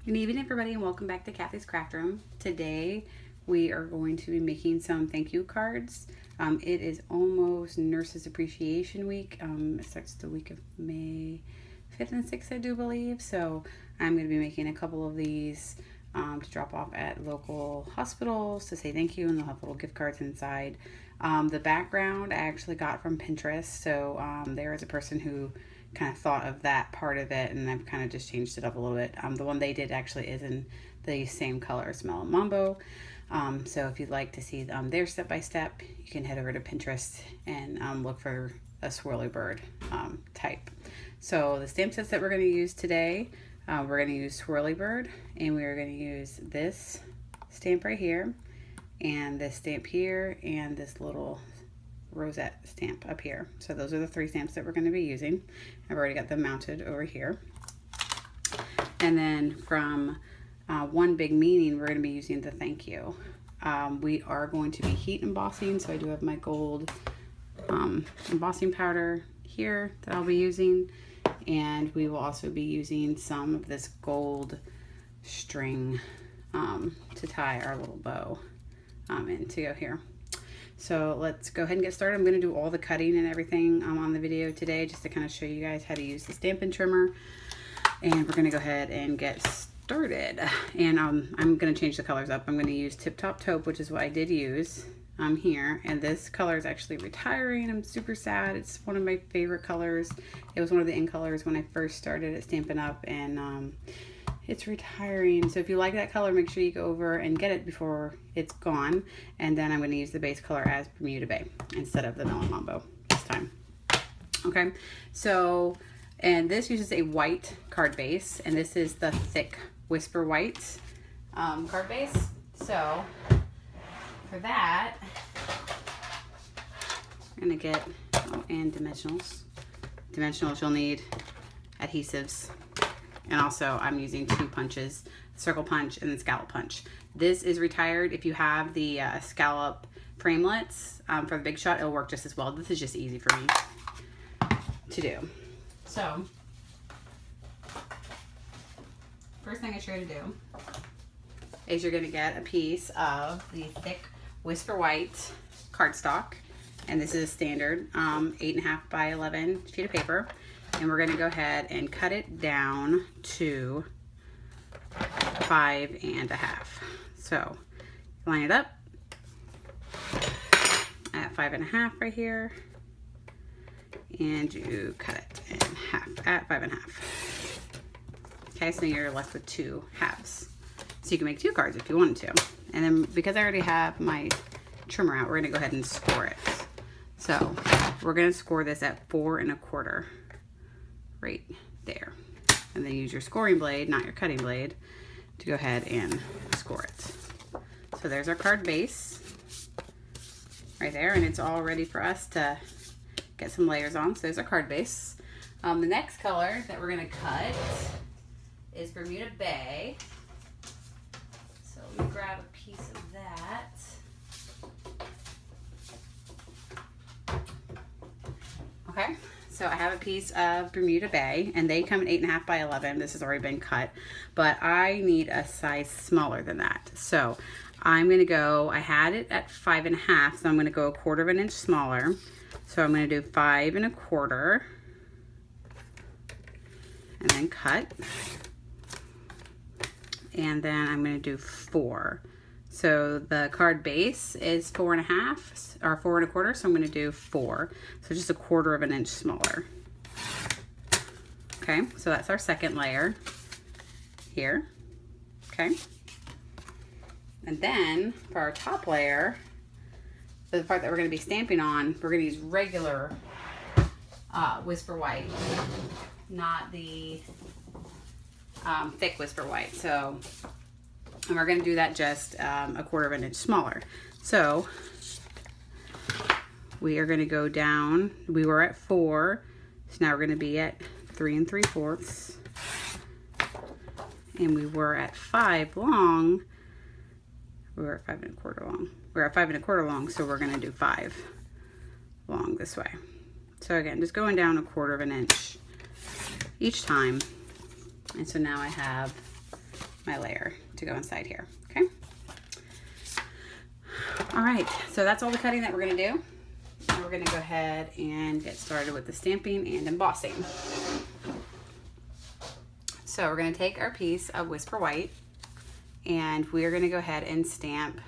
Good evening, everybody, and welcome back to Kathy's Craft Room. Today we are going to be making some thank you cards. It is almost Nurses Appreciation Week. It starts the week of May 5th and 6th, I do believe. So I'm going to be making a couple of these to drop off at local hospitals to say thank you, and they'll have little gift cards inside. The background I actually got from Pinterest, so there is a person who kind of thought of that part of it, and I've kind of just changed it up a little bit. The one they did actually is in the same color as Melon Mambo. So if you'd like to see their step-by-step, you can head over to Pinterest and look for a swirly bird type. So the stamp sets that we're going to use today, we're going to use swirly bird, and we're going to use this stamp right here, and this stamp here, and this little rosette stamp up here. So those are the three stamps that we're going to be using. I've already got them mounted over here. And then from One Big Meaning, we're going to be using the thank you. We are going to be heat embossing, so I do have my gold embossing powder here that I'll be using, and we will also be using some of this gold string to tie our little bow in to go here. So let's go ahead and get started. I'm going to do all the cutting and everything on the video today, just to kind of show you guys how to use the Stampin' trimmer. And we're going to go ahead and get started. And I'm going to change the colors up. I'm going to use Tip Top Taupe, which is what I did use here. And this color is actually retiring. I'm super sad. It's one of my favorite colors. It was one of the in colors when I first started at Stampin' Up, and it's retiring. So if you like that color, make sure you go over and get it before it's gone. And then I'm going to use the base color as Bermuda Bay instead of the Melon Mambo this time. Okay, so, and this uses a white card base, and this is the thick Whisper White card base. So for that, I'm going to get, and dimensionals. Dimensionals, you'll need adhesives. And also I'm using two punches, circle punch and then scallop punch. This is retired. If you have the scallop framelits for the Big Shot, it'll work just as well. This is just easy for me to do. So first thing I show you to do is you're going to get a piece of the thick Whisper White cardstock. And this is a standard 8.5 by 11 sheet of paper. And we're going to go ahead and cut it down to 5.5. So line it up at 5.5 right here, and you cut it in half at 5.5. Okay, so you're left with 2 halves. So you can make 2 cards if you wanted to. And then because I already have my trimmer out, we're going to go ahead and score it. So we're going to score this at 4 1/4. Right there, and then use your scoring blade, not your cutting blade, to go ahead and score it. So there's our card base right there, and it's all ready for us to get some layers on. So there's our card base. The next color that we're going to cut is Bermuda Bay. So let me grab a piece of that. Okay. So I have a piece of Bermuda Bay, and they come in 8.5 by 11. This has already been cut, but I need a size smaller than that. So I'm going to go, I had it at 5.5, so I'm going to go 1/4 inch smaller. So I'm going to do 5 1/4, and then cut. And then I'm going to do 4. So the card base is 4.5 or 4 1/4, so I'm going to do 4. So just 1/4 inch smaller. Okay, so that's our second layer here. Okay. And then for our top layer, the part that we're going to be stamping on, we're going to use regular Whisper White, not the thick Whisper White. So, and we're going to do that just 1/4 inch smaller. So we are going to go down. We were at 4, so now we're going to be at 3 3/4. And we were at 5 long. We were at 5 1/4 long. We're at 5 1/4 long, so we're going to do 5 long this way. So again, just going down 1/4 inch each time. And so now I have my layer to go inside here, okay? All right, so that's all the cutting that we're gonna do. Now we're gonna go ahead and get started with the stamping and embossing. So we're gonna take our piece of Whisper White and we're gonna go ahead and stamp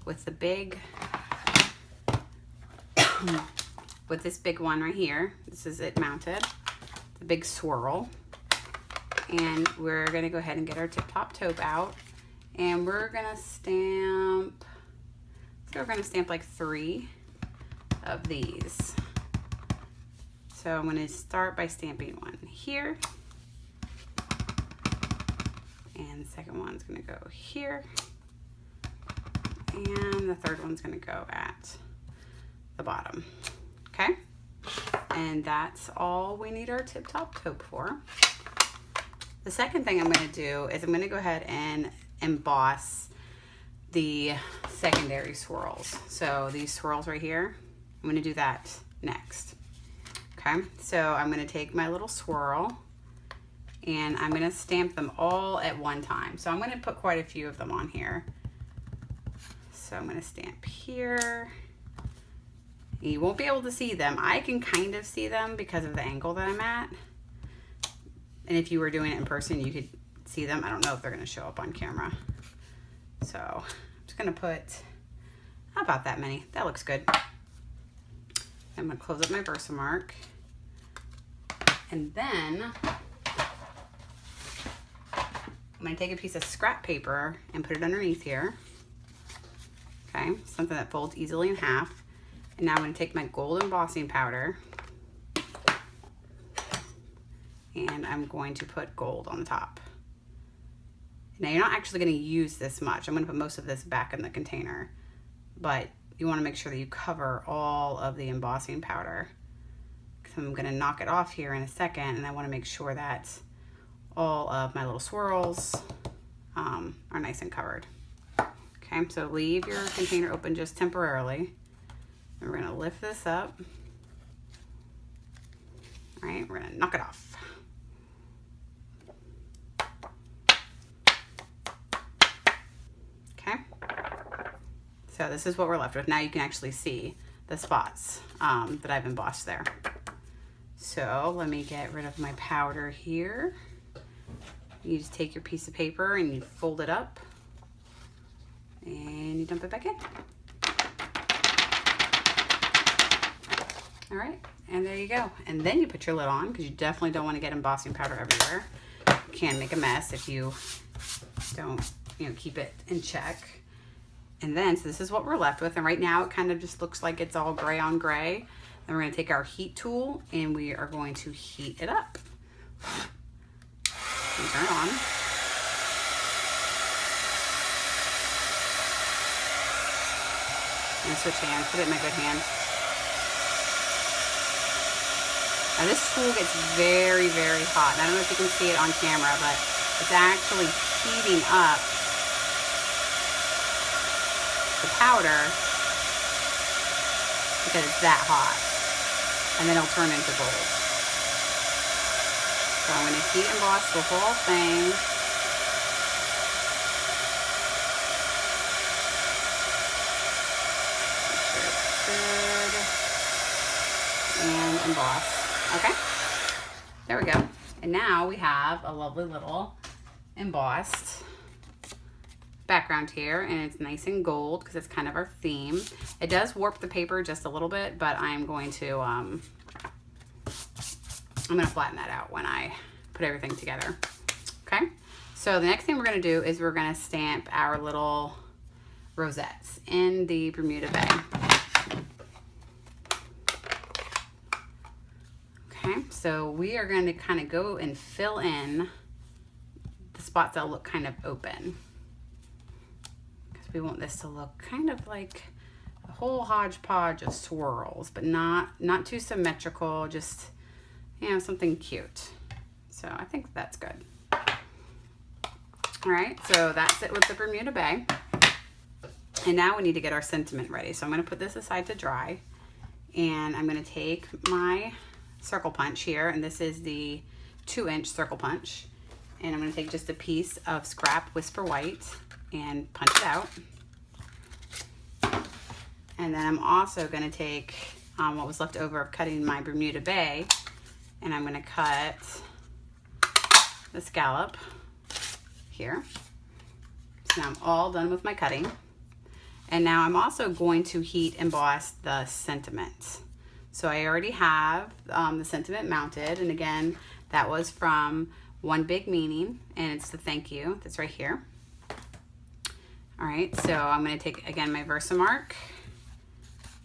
with the big, with this big one right here. This is it mounted, the big swirl. And we're gonna go ahead and get our tip-top taupe out and we're gonna stamp, so we're gonna stamp like 3 of these. So I'm gonna start by stamping one here. And the second one's gonna go here. And the third one's gonna go at the bottom, okay? And that's all we need our tip-top taupe for. The second thing I'm gonna do is I'm gonna go ahead and emboss the secondary swirls. So these swirls right here, I'm gonna do that next, okay? So I'm gonna take my little swirl and I'm gonna stamp them all at one time. So I'm gonna put quite a few of them on here. So I'm gonna stamp here. You won't be able to see them. I can kind of see them because of the angle that I'm at. And if you were doing it in person, you could see them. I don't know if they're gonna show up on camera. So I'm just gonna put about that many. That looks good. I'm gonna close up my Versamark. And then I'm gonna take a piece of scrap paper and put it underneath here. Okay, something that folds easily in half. And now I'm gonna take my gold embossing powder and I'm going to put gold on the top. Now you're not actually gonna use this much. I'm gonna put most of this back in the container, but you wanna make sure that you cover all of the embossing powder. So I'm gonna knock it off here in a second and I wanna make sure that all of my little swirls are nice and covered. Okay, so leave your container open just temporarily. And we're gonna lift this up. All right, we're gonna knock it off. Okay, so this is what we're left with. Now you can actually see the spots that I've embossed there. So let me get rid of my powder here. You just take your piece of paper and you fold it up and you dump it back in. All right, and there you go. And then you put your lid on because you definitely don't want to get embossing powder everywhere. You can make a mess if you don't, keep it in check. And then, so this is what we're left with. And right now it kind of just looks like it's all gray on gray. Then we're gonna take our heat tool and we are going to heat it up. And turn it on. And switch hands, put it in my good hand. Now this tool gets very, very hot. And I don't know if you can see it on camera, but it's actually heating up the powder because it's that hot. And then it'll turn into gold. So I'm going to heat emboss the whole thing. Make sure it's good. And emboss. Okay, there we go. And now we have a lovely little embossed background here, and it's nice and gold because it's kind of our theme. It does warp the paper just a little bit, but I'm going to flatten that out when I put everything together. Okay, so the next thing we're going to do is we're going to stamp our little rosettes in the Bermuda Bay. Okay, so we are going to kind of go and fill in the spots that look kind of open. Because we want this to look kind of like a whole hodgepodge of swirls, but not too symmetrical, just, something cute. So I think that's good. All right, so that's it with the Bermuda Bay. And now we need to get our sentiment ready. So I'm going to put this aside to dry. And I'm going to take my circle punch here, and this is the 2-inch circle punch. And I'm going to take just a piece of scrap Whisper White and punch it out. And then I'm also going to take what was left over of cutting my Bermuda Bay, and I'm going to cut the scallop here. So now I'm all done with my cutting. And now I'm also going to heat emboss the sentiment. So I already have the sentiment mounted, and again, that was from One Big Meaning, and it's the thank you that's right here. All right, so I'm going to take, again, my Versamark,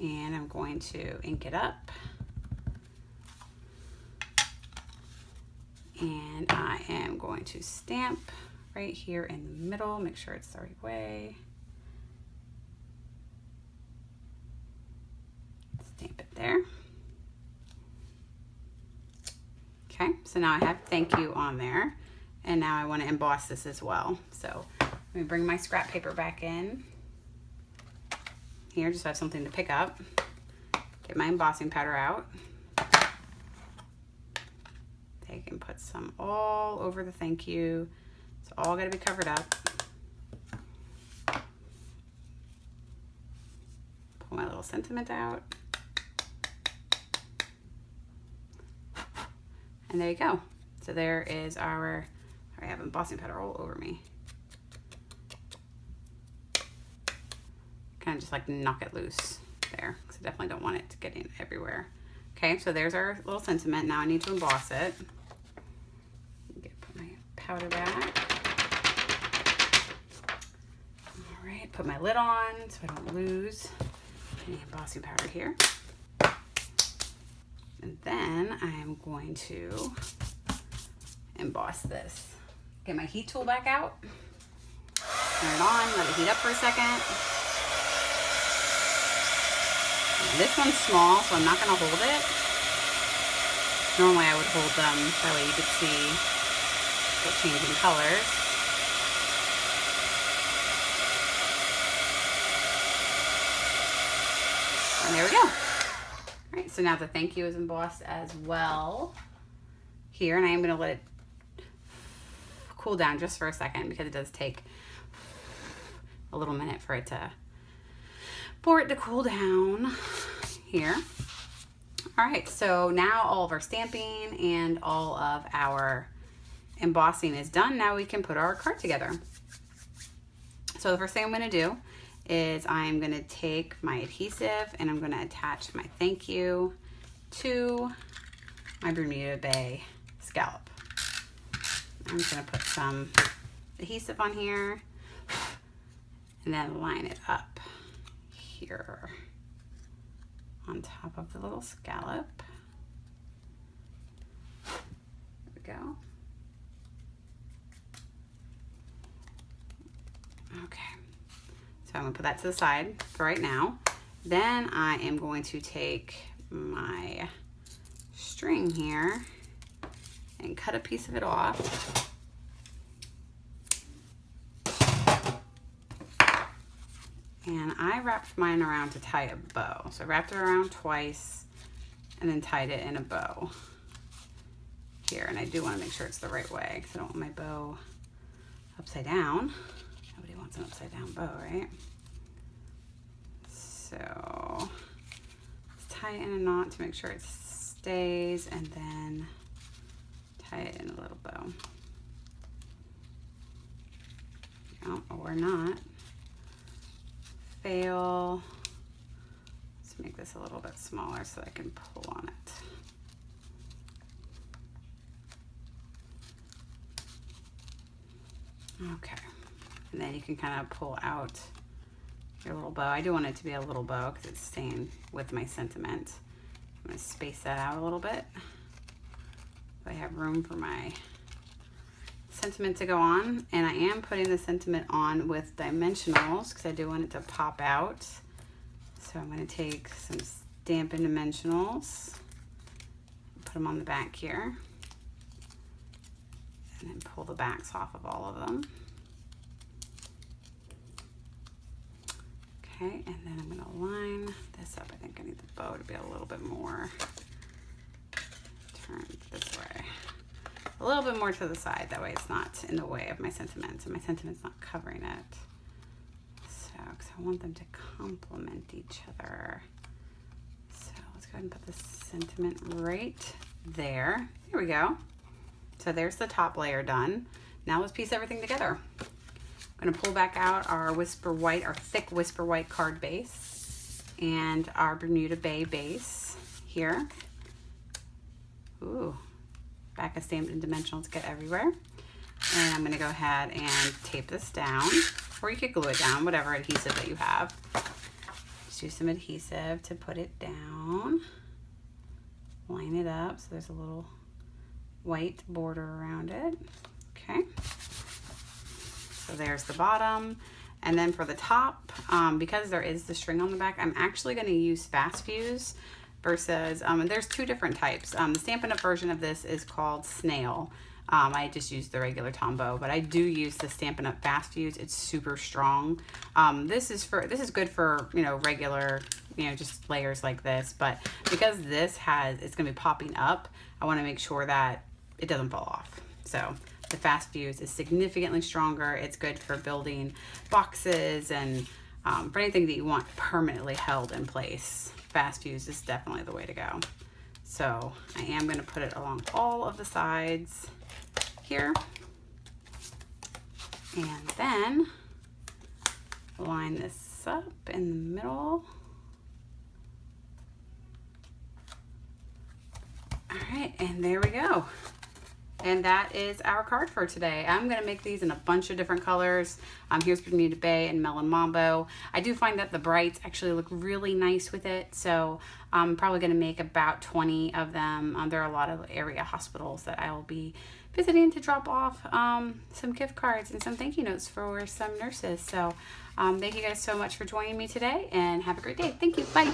and I'm going to ink it up. And I am going to stamp right here in the middle, make sure it's the right way. Stamp it there. Okay, so now I have thank you on there, and now I want to emboss this as well. So let me bring my scrap paper back in here, just so I have something to pick up. Get my embossing powder out. Take and put some all over the thank you. It's all got to be covered up. Pull my little sentiment out. And there you go. So there is our, I have embossing powder all over me. Kind of just like knock it loose there, because I definitely don't want it to get in everywhere. Okay, so there's our little sentiment. Now I need to emboss it. Put my powder back. All right, put my lid on so I don't lose any embossing powder here. And then I am going to emboss this. Get my heat tool back out. Turn it on, let it heat up for a second. And this one's small, so I'm not gonna hold it. Normally I would hold them, that way you could see the changing colors. And there we go. All right, so now the thank you is embossed as well here, and I am going to let it cool down just for a second, because it does take a little minute for it to cool down here. All right, so now all of our stamping and all of our embossing is done. Now we can put our card together. So the first thing I'm going to do is I'm going to take my adhesive and I'm going to attach my thank you to my Bermuda Bay scallop. I'm just going to put some adhesive on here and then line it up here on top of the little scallop. There we go. Okay. So I'm going to put that to the side for right now. Then I am going to take my string here and cut a piece of it off. And I wrapped mine around to tie a bow. So I wrapped it around twice and then tied it in a bow here. And I do want to make sure it's the right way, because I don't want my bow upside down. Nobody wants an upside down bow, right? So let's tie it in a knot to make sure it stays, and then tie it in a little bow. Oh, or not. Fail. Let's make this a little bit smaller so I can pull on it. Okay. And then you can kind of pull out your little bow. I do want it to be a little bow because it's staying with my sentiment. I'm going to space that out a little bit. So I have room for my sentiment to go on. And I am putting the sentiment on with dimensionals because I do want it to pop out. So I'm going to take some Stampin' dimensionals, put them on the back here, and then pull the backs off of all of them. Okay, and then I'm going to line this up. I think I need the bow to be a little bit more turned this way. a little bit more to the side. That way it's not in the way of my sentiments and my sentiment's not covering it. So, because I want them to complement each other. So let's go ahead and put the sentiment right there. Here we go. So there's the top layer done. Now let's piece everything together. I'm going to pull back out our Whisper White, our thick Whisper White card base, and our Bermuda Bay base here. Ooh, back of Stampin' Dimensionals get everywhere. And I'm going to go ahead and tape this down, or you could glue it down, whatever adhesive that you have. Just use some adhesive to put it down. Line it up so there's a little white border around it. Okay. So there's the bottom. And then for the top, because there is the string on the back, I'm actually going to use Fast Fuse versus, there's two different types. The Stampin' Up! Version of this is called Snail. I just use the regular Tombow, but I do use the Stampin' Up! Fast Fuse. It's super strong. This is good for, you know, regular, you know, just layers like this, but because it's going to be popping up, I want to make sure that it doesn't fall off. So the Fast Fuse is significantly stronger. It's good for building boxes and for anything that you want permanently held in place. Fast Fuse is definitely the way to go. So I am going to put it along all of the sides here, and then line this up in the middle. All right, and there we go. And that is our card for today. I'm going to make these in a bunch of different colors. Here's Bermuda Bay and Melon Mambo. I do find that the brights actually look really nice with it, so I'm probably going to make about 20 of them. There are a lot of area hospitals that I will be visiting to drop off some gift cards and some thank you notes for some nurses. So thank you guys so much for joining me today, and have a great day. Thank you. Bye.